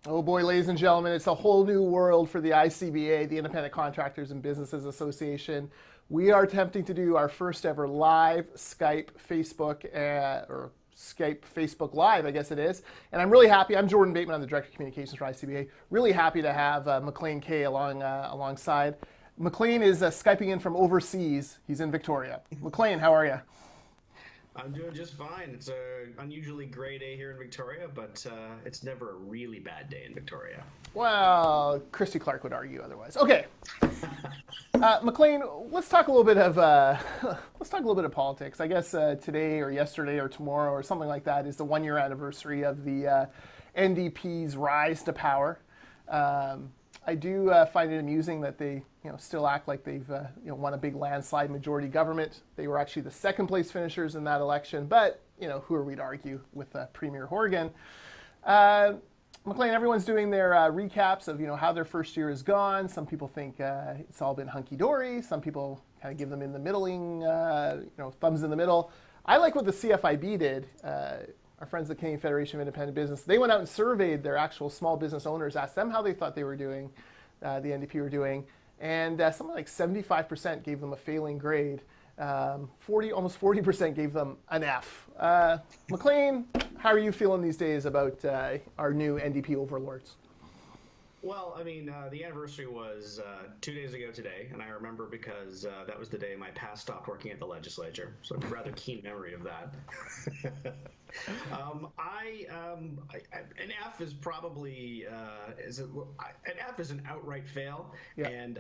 Oh boy, ladies and gentlemen, it's a whole new world for the ICBA, the Independent Contractors and Businesses Association. We are attempting to do our first ever live Skype, Facebook, or Skype, Facebook Live, I guess it is. And I'm really happy. I'm Jordan Bateman. I'm the Director of Communications for ICBA. Really happy to have Maclean K alongside. Maclean is Skyping in from overseas. He's in Victoria. Maclean, how are you? I'm doing just fine. It's a unusually gray day here in Victoria, but it's never a really bad day in Victoria. Well, Christy Clark would argue otherwise. Okay, Maclean, let's talk a little bit of politics. I guess today or yesterday or tomorrow or something like that is the 1 year anniversary of the NDP's rise to power. I do find it amusing that they, still act like they've, won a big landslide majority government. They were actually the second place finishers in that election, but who are we to argue with Premier Horgan? Maclean, everyone's doing their recaps of how their first year has gone. Some people think it's all been hunky dory. Some people kind of give them in the middling, thumbs in the middle. I like what the CFIB did. Our friends at the Canadian Federation of Independent Business, they went out and surveyed their actual small business owners, asked them how they thought they were doing, the NDP were doing, and something like 75% gave them a failing grade. Almost 40% gave them an F. Maclean, how are you feeling these days about our new NDP overlords? Well, I mean, the anniversary was 2 days ago today, and I remember because that was the day my past stopped working at the legislature, so I have a rather keen memory of that. An F is probably an F is an outright fail, Yeah. and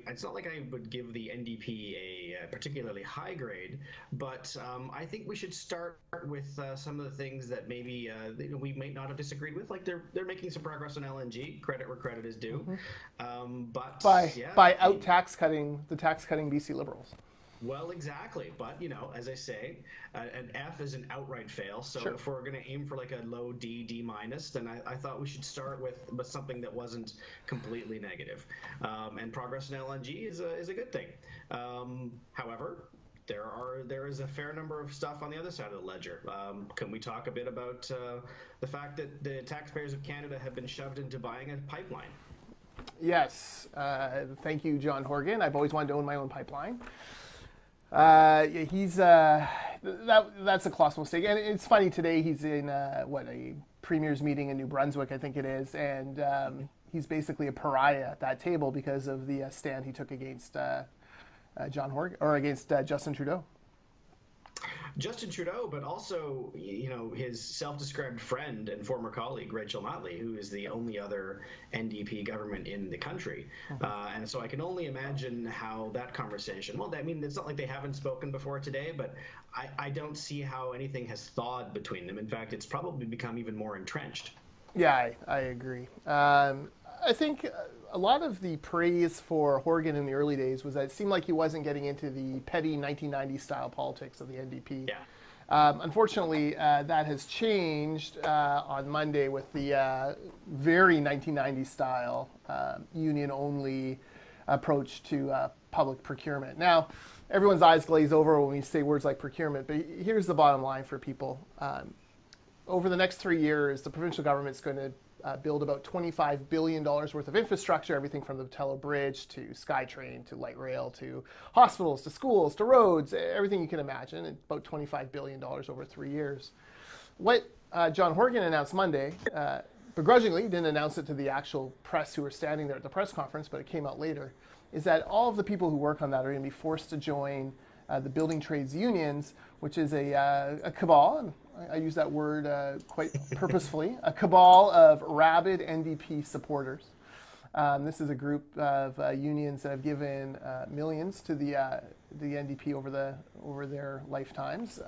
it's not like I would give the NDP a particularly high grade, but I think we should start with some of the things that maybe we might not have disagreed with. Like they're making some progress on LNG. Credit where credit is due, but by out tax cutting the tax cutting BC Liberals. Well, exactly. But, as I say, an F is an outright fail. So Sure. if we're going to aim for like a low D, D minus, then I thought we should start with something that wasn't completely negative. And progress in LNG is a good thing. However, there is a fair number of stuff on the other side of the ledger. Can we talk a bit about the fact that the taxpayers of Canada have been shoved into buying a pipeline? Yes. Thank you, John Horgan. I've always wanted to own my own pipeline. That's a colossal mistake, and it's funny today. He's in a premier's meeting in New Brunswick, I think it is, and he's basically a pariah at that table because of the stand he took against John Horgan or against Justin Trudeau. Justin Trudeau, but also, his self-described friend and former colleague, Rachel Notley, who is the only other NDP government in the country. And so I can only imagine how that conversation, well, I mean, it's not like they haven't spoken before today, but I don't see how anything has thawed between them. In fact, it's probably become even more entrenched. Yeah, I agree. I think a lot of the praise for Horgan in the early days was that it seemed like he wasn't getting into the petty 1990s style politics of the NDP. Yeah. Unfortunately, that has changed on Monday with the very 1990s style union-only approach to public procurement. Now, everyone's eyes glaze over when we say words like procurement, but here's the bottom line for people. Over the next 3 years, the provincial government's going to build about $25 billion worth of infrastructure, everything from the Patello Bridge to SkyTrain to light rail to hospitals to schools to roads, everything you can imagine, about $25 billion over 3 years. What John Horgan announced Monday, begrudgingly, didn't announce it to the actual press who were standing there at the press conference, but it came out later, is that all of the people who work on that are going to be forced to join the building trades unions, which is a cabal, and I use that word quite purposefully, a cabal of rabid NDP supporters. This is a group of unions that have given millions to the NDP over their lifetimes,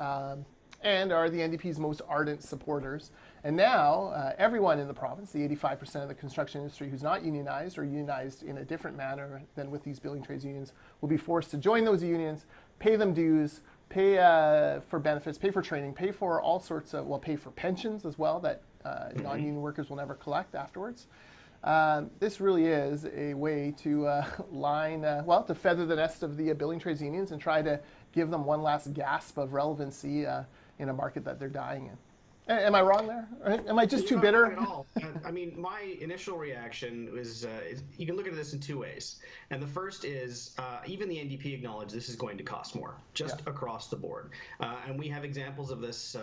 and are the NDP's most ardent supporters. And now everyone in the province, the 85% of the construction industry who's not unionized or unionized in a different manner than with these building trades unions, will be forced to join those unions, pay them dues, pay for benefits, pay for training, pay for all sorts of, pay for pensions as well that non-union workers will never collect afterwards. This really is a way to to feather the nest of the building trades unions and try to give them one last gasp of relevancy in a market that they're dying in. Am I wrong there? Am I just too Not bitter? wrong at all. I mean, my initial reaction was you can look at this in two ways. And the first is even the NDP acknowledged this is going to cost more, just across the board. And we have examples of this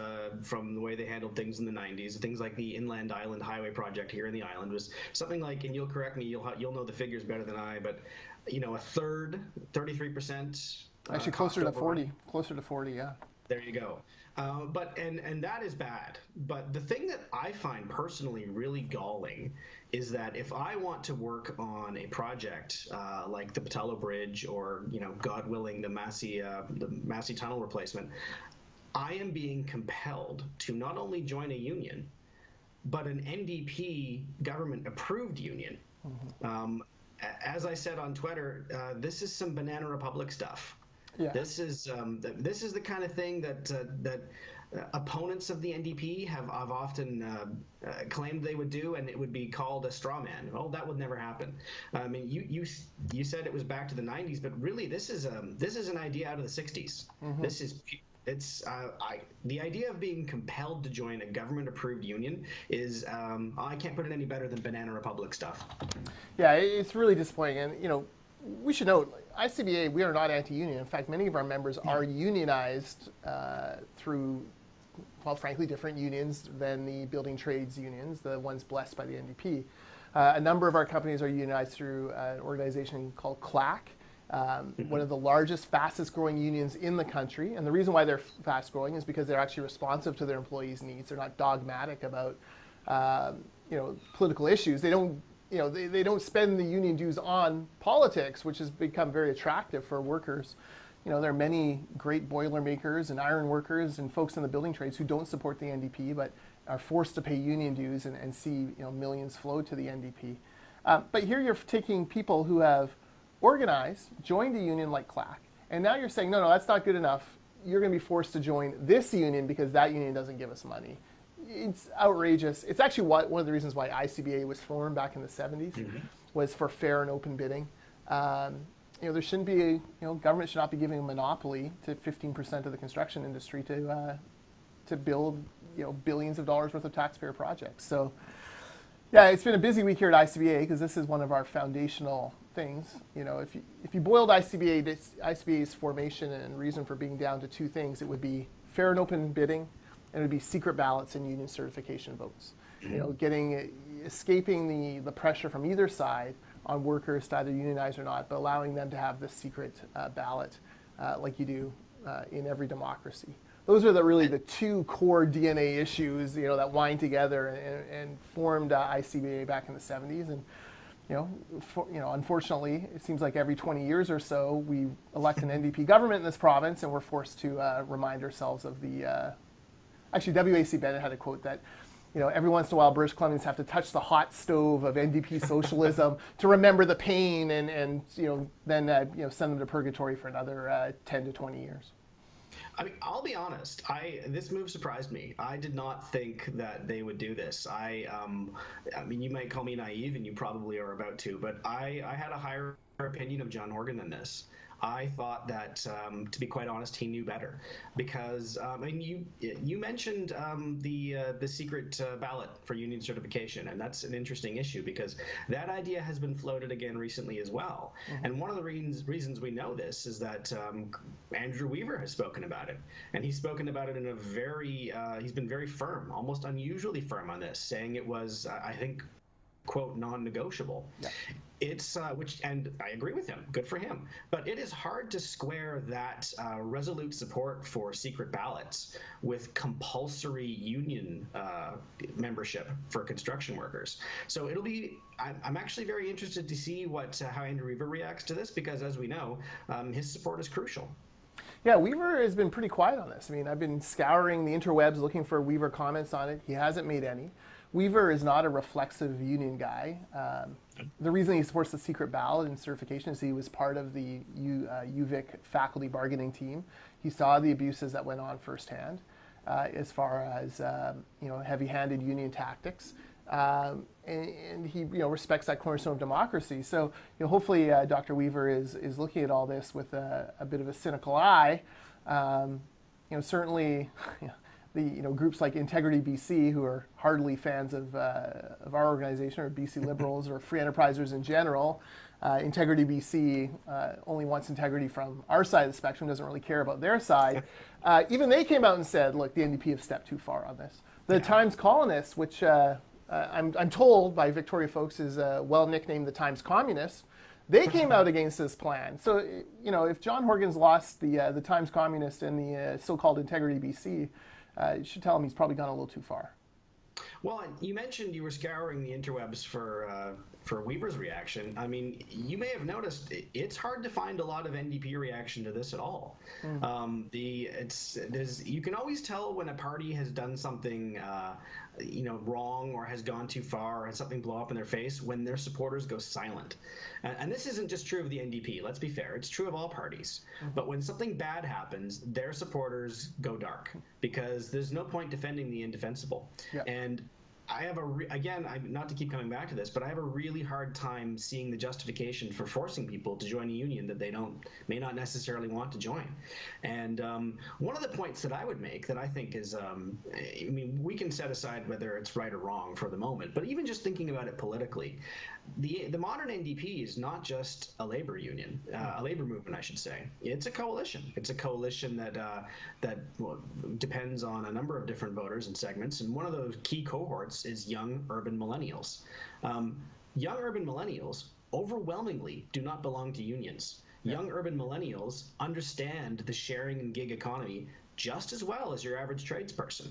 from the way they handled things in the 90s. Things like the Inland Island Highway project here in the island was something like, and you'll correct me, you'll know the figures better than I, but a third, 33%. Actually, closer to 40. Closer to 40, yeah. There you go. But that is bad. But the thing that I find personally really galling is that if I want to work on a project like the Patello Bridge or God willing the Massey Tunnel replacement, I am being compelled to not only join a union, but an NDP government approved union. Mm-hmm. As I said on Twitter, this is some Banana Republic stuff. Yeah. This is the kind of thing that opponents of the NDP have often claimed they would do, and it would be called a straw man. Oh, that would never happen. I mean, you said it was back to the 90s, but really this is an idea out of the 60s. Mm-hmm. The idea of being compelled to join a government-approved union is I can't put it any better than Banana Republic stuff. Yeah, it's really disappointing, and we should note, ICBA, we are not anti-union. In fact, many of our members are unionized through, well, frankly, different unions than the building trades unions, the ones blessed by the NDP. A number of our companies are unionized through an organization called CLAC, one of the largest, fastest growing unions in the country. And the reason why they're fast growing is because they're actually responsive to their employees' needs. They're not dogmatic about political issues. They don't they don't spend the union dues on politics, which has become very attractive for workers. There are many great boilermakers and iron workers and folks in the building trades who don't support the NDP but are forced to pay union dues and see millions flow to the NDP. But here you're taking people who have organized, joined a union like CLAC, and now you're saying, no, that's not good enough. You're going to be forced to join this union because that union doesn't give us money. It's outrageous. It's actually one of the reasons why ICBA was formed back in the 70s, mm-hmm. was for fair and open bidding. There shouldn't be government should not be giving a monopoly to 15% of the construction industry to build billions of dollars worth of taxpayer projects. So yeah, it's been a busy week here at ICBA because this is one of our foundational things. If you boiled ICBA's formation and reason for being down to two things, it would be fair and open bidding, and it would be secret ballots and union certification votes. Escaping the pressure from either side on workers to either unionize or not, but allowing them to have this secret ballot like you do in every democracy. Those are the two core DNA issues that wind together and formed ICBA back in the 70s. And unfortunately, it seems like every 20 years or so we elect an NDP government in this province, and we're forced to remind ourselves of the. Actually, W.A.C. Bennett had a quote that, every once in a while British Columbians have to touch the hot stove of NDP socialism to remember the pain and then send them to purgatory for another 10 to 20 years. I mean, I'll be honest. This move surprised me. I did not think that they would do this. I mean, you might call me naive, and you probably are about to, but I had a higher opinion of John Horgan than this. I thought that, to be quite honest, he knew better, because you mentioned the secret ballot for union certification, and that's an interesting issue because that idea has been floated again recently as well. Mm-hmm. And one of the reasons we know this is that Andrew Weaver has spoken about it, and he's spoken about it in a he's been very firm, almost unusually firm on this, saying it was, I think, quote, non-negotiable. Yeah. It's and I agree with him. Good for him. But it is hard to square that resolute support for secret ballots with compulsory union membership for construction workers. So it'll be. I'm actually very interested to see how Andrew Weaver reacts to this, because, as we know, his support is crucial. Yeah, Weaver has been pretty quiet on this. I mean, I've been scouring the interwebs looking for Weaver comments on it. He hasn't made any. Weaver is not a reflexive union guy. The reason he supports the secret ballot and certification is he was part of the UVic faculty bargaining team. He saw the abuses that went on firsthand, as far as heavy-handed union tactics, and he respects that cornerstone of democracy. So hopefully Dr. Weaver is looking at all this with a bit of a cynical eye. Certainly. the groups like Integrity BC, who are hardly fans of our organization, or BC Liberals, or free enterprisers in general. Integrity BC only wants integrity from our side of the spectrum, doesn't really care about their side. Even they came out and said, look, the NDP have stepped too far on this. The Times Colonists, which I'm told by Victoria folks is well nicknamed the Times Communists, they came out against this plan. So, if John Horgan's lost the Times Communist and the so-called Integrity BC, you should tell him he's probably gone a little too far. Well, you mentioned you were scouring the interwebs for Weber's reaction. I mean, you may have noticed it's hard to find a lot of NDP reaction to this at all. You can always tell when a party has done something wrong, or has gone too far, or has something blow up in their face, when their supporters go silent. And this isn't just true of the NDP. Let's be fair; it's true of all parties. But when something bad happens, their supporters go dark, because there's no point defending the indefensible. And I have not to keep coming back to this, but I have a really hard time seeing the justification for forcing people to join a union that they may not necessarily want to join. And one of the points that I would make that I think is, we can set aside whether it's right or wrong for the moment, but even just thinking about it politically, the modern NDP is not just a labor union, a labor movement, I should say. It's a coalition. It's a coalition that depends on a number of different voters and segments, and one of those key cohorts is young urban millennials. Young urban millennials overwhelmingly do not belong to unions. Young urban millennials understand the sharing and gig economy just as well as your average tradesperson.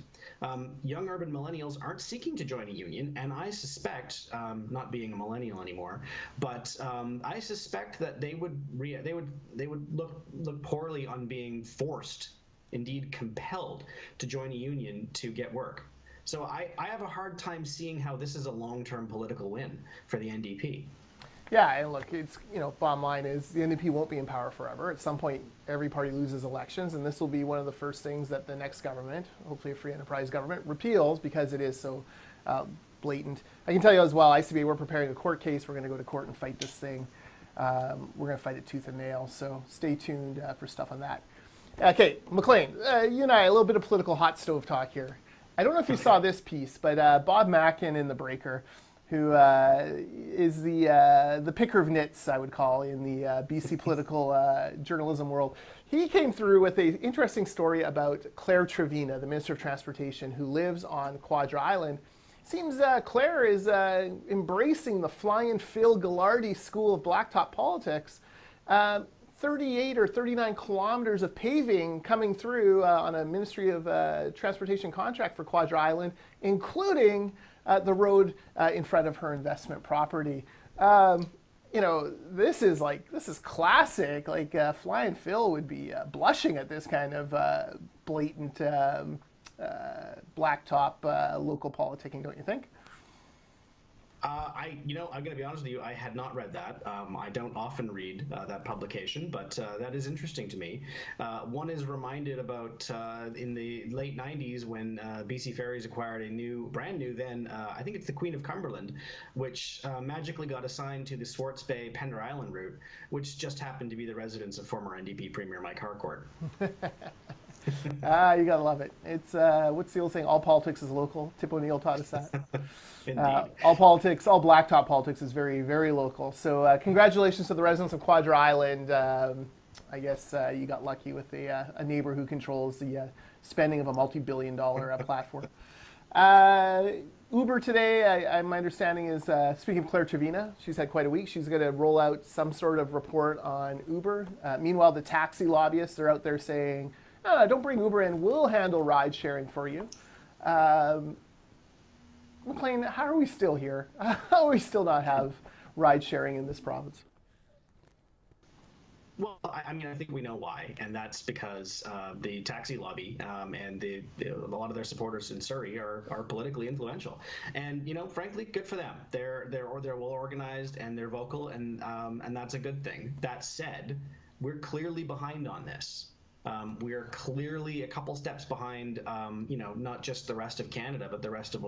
Young urban millennials aren't seeking to join a union, and I suspect, not being a millennial anymore, but I suspect that they would look poorly on being forced, indeed compelled, to join a union to get work. So I have a hard time seeing how this is a long-term political win for the NDP. Yeah, and look, it's bottom line is the NDP won't be in power forever. At some point, every party loses elections, and this will be one of the first things that the next government, hopefully a free enterprise government, repeals, because it is so blatant. I can tell you as well, ICBA, we're preparing a court case. We're going to go to court and fight this thing. We're going to fight it tooth and nail, so stay tuned for stuff on that. Okay, Maclean, you and I, a little bit of political hot stove talk here. I don't know if you saw this piece, but Bob Maclean in The Breaker, who is the picker of nits, I would call, in the BC political journalism world. He came through with an interesting story about Claire Trevena, the Minister of Transportation, who lives on Quadra Island. Seems Claire is embracing the Flyin Phil Gaglardi school of blacktop politics. 38 or 39 kilometers of paving coming through on a Ministry of Transportation contract for Quadra Island, including the road in front of her investment property. This is classic. Like Flyin Phil would be blushing at this kind of blatant blacktop local politicking, don't you think? I'm going to be honest with you. I had not read that. I don't often read that publication, but that is interesting to me. One is reminded about in the late 90s when BC Ferries acquired a brand new, I think it's the Queen of Cumberland, which magically got assigned to the Swartz Bay Pender Island route, which just happened to be the residence of former NDP Premier Mike Harcourt. You gotta love it. It's what's the old saying? All politics is local. Tip O'Neill taught us that. All blacktop politics is very, very local. So congratulations to the residents of Quadra Island. I guess you got lucky with a neighbor who controls the spending of a multi-billion-dollar platform. Uber today, my understanding is, speaking of Claire Trevena, she's had quite a week. She's going to roll out some sort of report on Uber. Meanwhile, the taxi lobbyists are out there saying, no, don't bring Uber in. We'll handle ride sharing for you. Maclean, how are we still here? How do we still not have ride sharing in this province? Well, I think we know why, and that's because the taxi lobby and a lot of their supporters in Surrey are politically influential, and frankly, good for them. They're well organized and they're vocal, and that's a good thing. That said, we're clearly behind on this. We are clearly a couple steps behind, not just the rest of Canada, but the rest of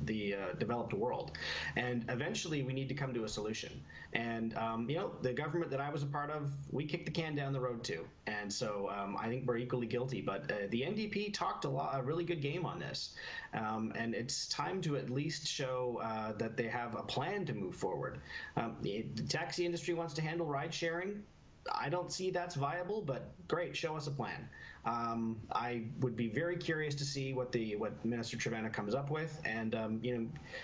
the developed world. And eventually, we need to come to a solution. And the government that I was a part of, we kicked the can down the road too. And so I think we're equally guilty. But the NDP talked a really good game on this, and it's time to at least show that they have a plan to move forward. The taxi industry wants to handle ride sharing. I don't see that's viable, but great, show us a plan. I would be very curious to see what Minister Trevena comes up with, and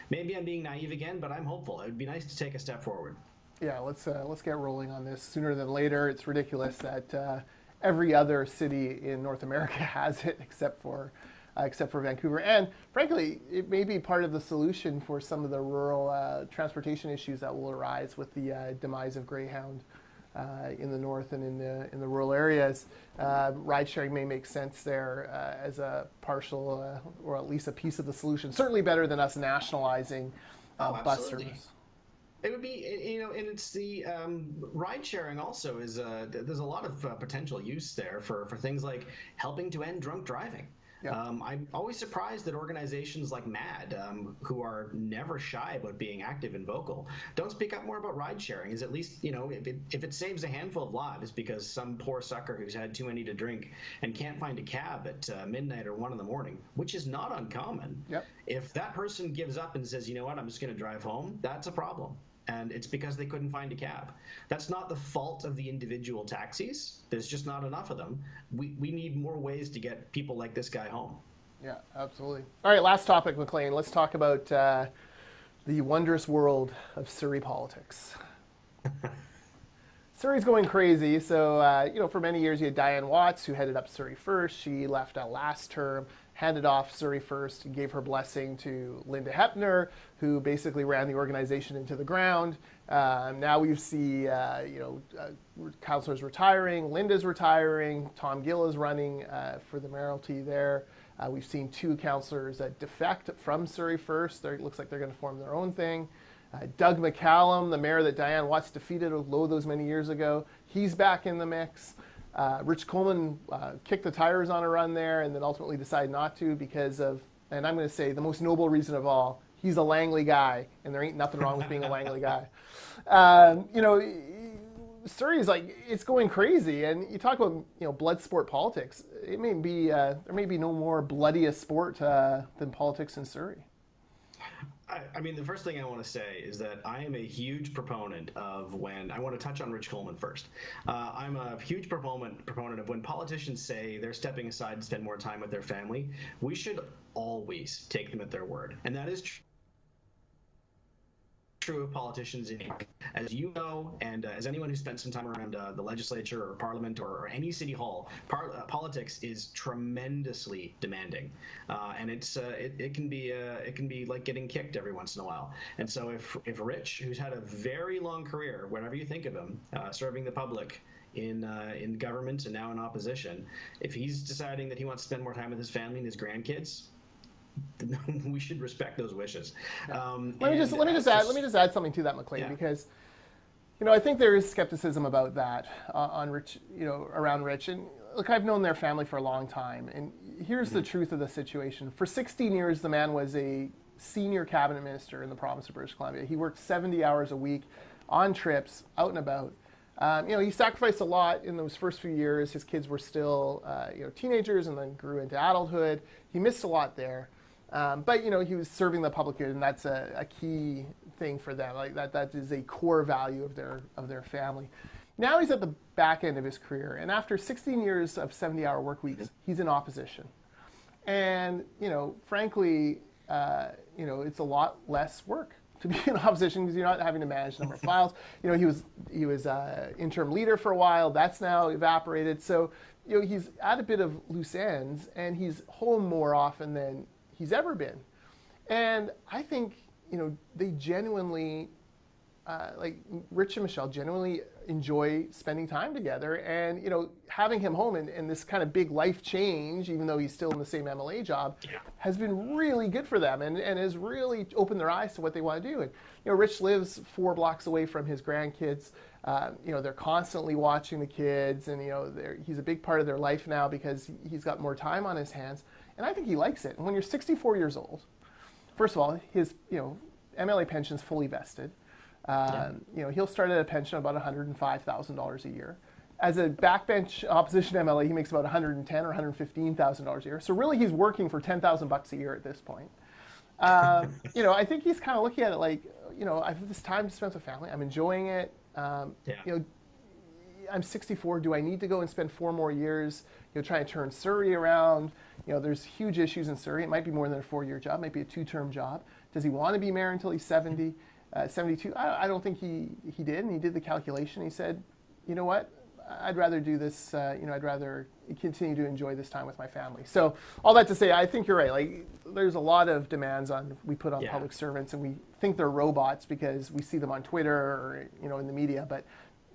maybe I'm being naive again, but I'm hopeful. It would be nice to take a step forward. Yeah, let's get rolling on this sooner than later. It's ridiculous that every other city in North America has it, except for Vancouver. And frankly, it may be part of the solution for some of the rural transportation issues that will arise with the demise of Greyhound. In the north and in the rural areas, ride sharing may make sense there as a partial or at least a piece of the solution. Certainly better than us nationalizing bus service. It would be, and it's the ride sharing also is there's a lot of potential use there for things like helping to end drunk driving. Yeah. I'm always surprised that organizations like MAD, who are never shy about being active and vocal, don't speak up more about ride sharing. Is at least, if it saves a handful of lives because some poor sucker who's had too many to drink and can't find a cab at midnight or 1 a.m, which is not uncommon. Yep. If that person gives up and says, you know what, I'm just going to drive home, that's a problem. And it's because they couldn't find a cab. That's not the fault of the individual taxis. There's just not enough of them. We need more ways to get people like this guy home. Yeah, absolutely. All right, last topic, Maclean. Let's talk about the wondrous world of Surrey politics. Surrey's going crazy. So, for many years you had Diane Watts, who headed up Surrey First. She left last term, handed off Surrey First, and gave her blessing to Linda Hepner, who basically ran the organization into the ground. Now we see, councillors retiring, Linda's retiring, Tom Gill is running for the mayoralty there. We've seen 2 councillors defect from Surrey First. It looks like they're going to form their own thing. Doug McCallum, the mayor that Diane Watts defeated those many years ago, he's back in the mix. Rich Coleman kicked the tires on a run there and then ultimately decided not to because of, and I'm going to say the most noble reason of all, he's a Langley guy, and there ain't nothing wrong with being a Langley guy. Surrey's it's going crazy, and you talk about blood sport politics. It may be there may be no more bloody a sport than politics in Surrey. I mean, the first thing I want to say is that I am a huge proponent of when I want to touch on Rich Coleman first. I'm a huge proponent of when politicians say they're stepping aside to spend more time with their family. We should always take them at their word, and that is true of politicians, as you know, and as anyone who spent some time around the legislature or parliament or any city hall, politics is tremendously demanding, and it can be like getting kicked every once in a while. And so if Rich, who's had a very long career, whenever you think of him, serving the public in government and now in opposition, if he's deciding that he wants to spend more time with his family and his grandkids, we should respect those wishes. Let me just add something to that, Maclean, because I think there is skepticism about that on Rich, around Rich. And look, I've known their family for a long time, and here's the truth of the situation. For 16 years, the man was a senior cabinet minister in the province of British Columbia. He worked 70 hours a week on trips, out and about. He sacrificed a lot in those first few years. His kids were still, teenagers, and then grew into adulthood. He missed a lot there. But he was serving the public good, and that's a key thing for them. That is a core value of their family. Now he's at the back end of his career, and after 16 years of 70-hour work weeks, he's in opposition. And frankly, it's a lot less work to be in opposition because you're not having to manage the number of files. He was interim leader for a while. That's now evaporated. So he's at a bit of loose ends, and he's home more often than he's ever been. And I think they genuinely like Rich and Michelle genuinely enjoy spending time together, and having him home and this kind of big life change, even though he's still in the same MLA job, has been really good for them, and has really opened their eyes to what they want to do. And Rich lives 4 blocks away from his grandkids. They're constantly watching the kids, and he's a big part of their life now because he's got more time on his hands, and I think he likes it. And when you're 64 years old, first of all, his MLA pension's fully vested. He'll start at a pension of about $105,000 a year. As a backbench opposition MLA, he makes about $110,000 or $115,000 a year. So really, he's working for $10,000 a year at this point. I think he's kind of looking at it like, I have this time to spend with family. I'm enjoying it. I'm 64. Do I need to go and spend 4 more years, trying to turn Surrey around? There's huge issues in Surrey. It might be more than a 4-year job. It might be a 2-term job. Does he want to be mayor until he's 70? 72? I don't think he did, and he did the calculation. He said, you know what? I'd rather do this. I'd rather continue to enjoy this time with my family. So all that to say, I think you're right. Like, there's a lot of demands we put on public servants, and we think they're robots because we see them on Twitter or in the media. But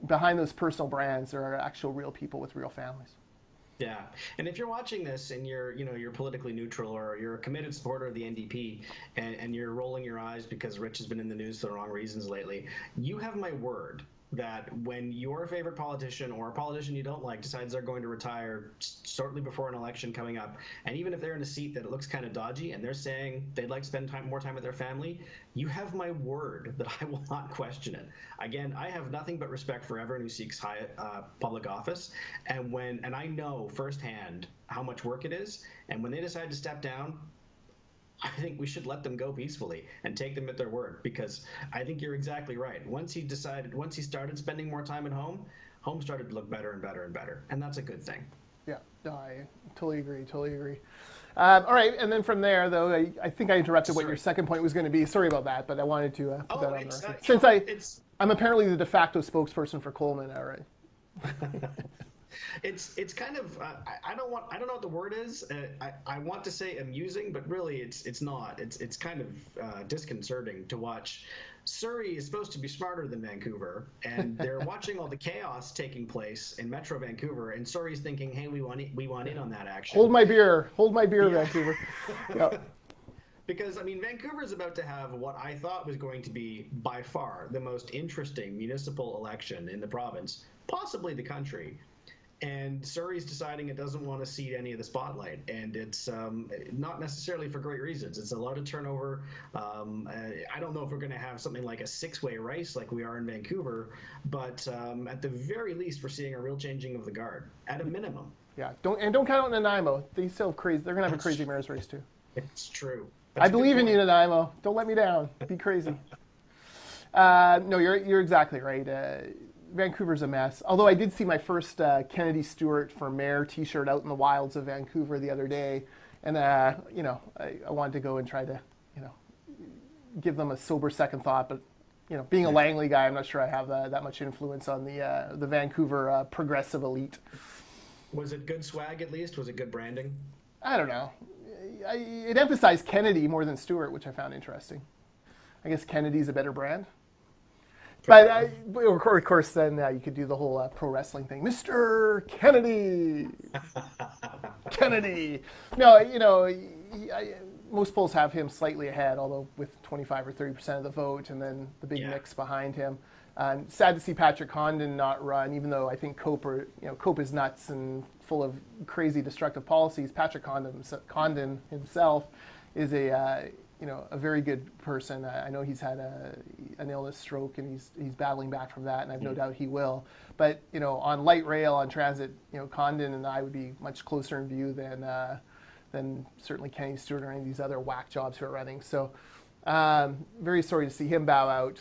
behind those personal brands, there are actual real people with real families. Yeah, and if you're watching this and you're politically neutral, or you're a committed supporter of the NDP, and you're rolling your eyes because Rich has been in the news for the wrong reasons lately, you have my word that when your favorite politician or a politician you don't like decides they're going to retire shortly before an election coming up, and even if they're in a seat that it looks kind of dodgy and they're saying they'd like to spend more time with their family, you have my word that I will not question it. Again, I have nothing but respect for everyone who seeks high public office, and I know firsthand how much work it is, and when they decide to step down, I think we should let them go peacefully and take them at their word, because I think you're exactly right. Once he started spending more time at home started to look better and better and better, and that's a good thing. Yeah, no, I totally agree. All right, and then from there, though, I think I interrupted what your second point was going to be. Sorry about that, but I wanted to put that on the record. Since I'm apparently the de facto spokesperson for Coleman, all right. It's kind of I don't know what the word is. I want to say amusing, but really it's not. It's kind of disconcerting to watch. Surrey is supposed to be smarter than Vancouver, and they're watching all the chaos taking place in Metro Vancouver, and Surrey's thinking, "Hey, we want in on that action." Hold my beer, Vancouver. Yeah. Because, Vancouver is about to have what I thought was going to be by far the most interesting municipal election in the province, possibly the country. And Surrey's deciding it doesn't want to cede any of the spotlight, and it's not necessarily for great reasons. It's a lot of turnover. I don't know if we're going to have something like a 6-way race like we are in Vancouver, but at the very least, we're seeing a real changing of the guard at a minimum. Yeah, don't count out Nanaimo. They still crazy. They're going to have a crazy mayor's race too. It's true. I believe in you, Nanaimo. Don't let me down. Be crazy. No, you're exactly right. Vancouver's a mess. Although I did see my first Kennedy Stewart for mayor T-shirt out in the wilds of Vancouver the other day, and I wanted to go and try to give them a sober second thought. But being a Langley guy, I'm not sure I have that much influence on the Vancouver progressive elite. Was it good swag at least? Was it good branding? I don't know. It emphasized Kennedy more than Stewart, which I found interesting. I guess Kennedy's a better brand. But of course, then you could do the whole pro wrestling thing, Mr. Kennedy. Kennedy. No, most polls have him slightly ahead, although with 25 or 30% of the vote, and then the big mix behind him. Sad to see Patrick Condon not run, even though I think Cope is nuts and full of crazy destructive policies. Patrick Condon himself is a very good person. I know he's had an illness, stroke, and he's battling back from that, and I've no doubt he will. But on light rail, on transit, Condon and I would be much closer in view than certainly Kenny Stewart or any of these other whack jobs who are running. So very sorry to see him bow out.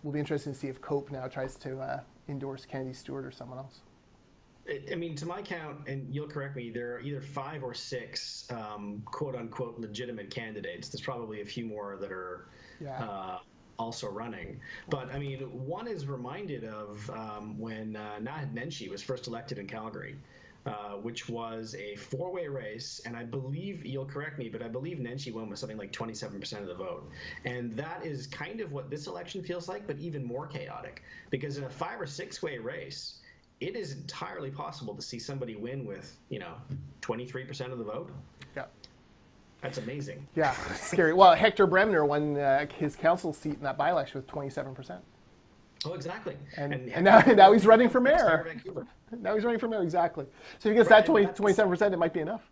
Will be interesting to see if Cope now tries to endorse Kennedy Stewart or someone else. To my count, and you'll correct me, there are either 5 or 6 quote-unquote legitimate candidates. There's probably a few more that are also running. But, one is reminded of when Naheed Nenshi was first elected in Calgary. which was a four-way race, and I believe, you'll correct me, but I believe Nenshi won with something like 27% of the vote. And that is kind of what this election feels like, but even more chaotic. Because in a 5 or 6-way race, it is entirely possible to see somebody win with, 23% of the vote. Yeah. That's amazing. Yeah, scary. Well, Hector Bremner won his council seat in that by-election with 27%. Oh, exactly. And now he's running for mayor. Now he's running for mayor, exactly. So if he gets that 27%, it might be enough.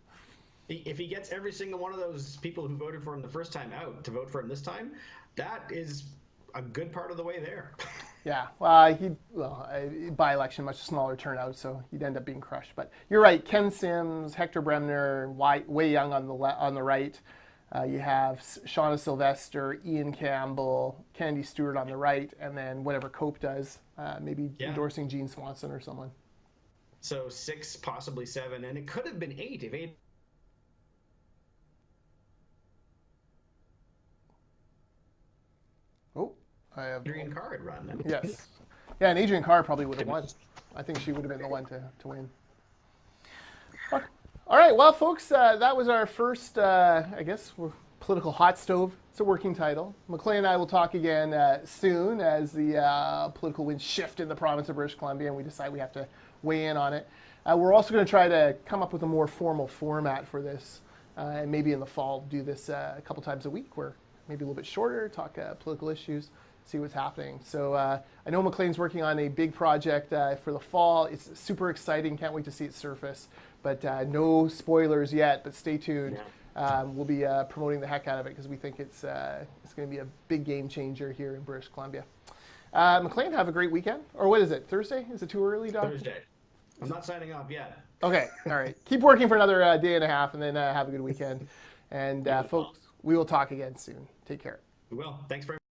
If he gets every single one of those people who voted for him the first time out to vote for him this time, that is a good part of the way there. Yeah, by-election, much smaller turnout, so he'd end up being crushed. But you're right, Ken Sims, Hector Bremner, Wei Young on the right. You have Shauna Sylvester, Ian Campbell, Candy Stewart on the right, and then whatever Cope does, maybe endorsing Gene Swanson or someone. So 6, possibly 7, and it could have been 8 if 8. Oh, I have Adrian Carr had run then. Yes. Yeah, and Adrian Carr probably would have won. I think she would have been the one to win. All right, well, folks, that was our first, political hot stove. It's a working title. Maclean and I will talk again soon as the political winds shift in the province of British Columbia and we decide we have to weigh in on it. We're also going to try to come up with a more formal format for this, and maybe in the fall do this a couple times a week, where maybe a little bit shorter, talk political issues, see what's happening. So I know Maclean's working on a big project for the fall. It's super exciting. Can't wait to see it surface. But no spoilers yet, but stay tuned. We'll be promoting the heck out of it because we think it's going to be a big game changer here in British Columbia. Maclean, have a great weekend. Or what is it, Thursday? Is it too early, Doc? Thursday. I'm not signing off yet. Okay, all right. Keep working for another day and a half and then have a good weekend. And folks, we will talk again soon. Take care. We will. Thanks very much.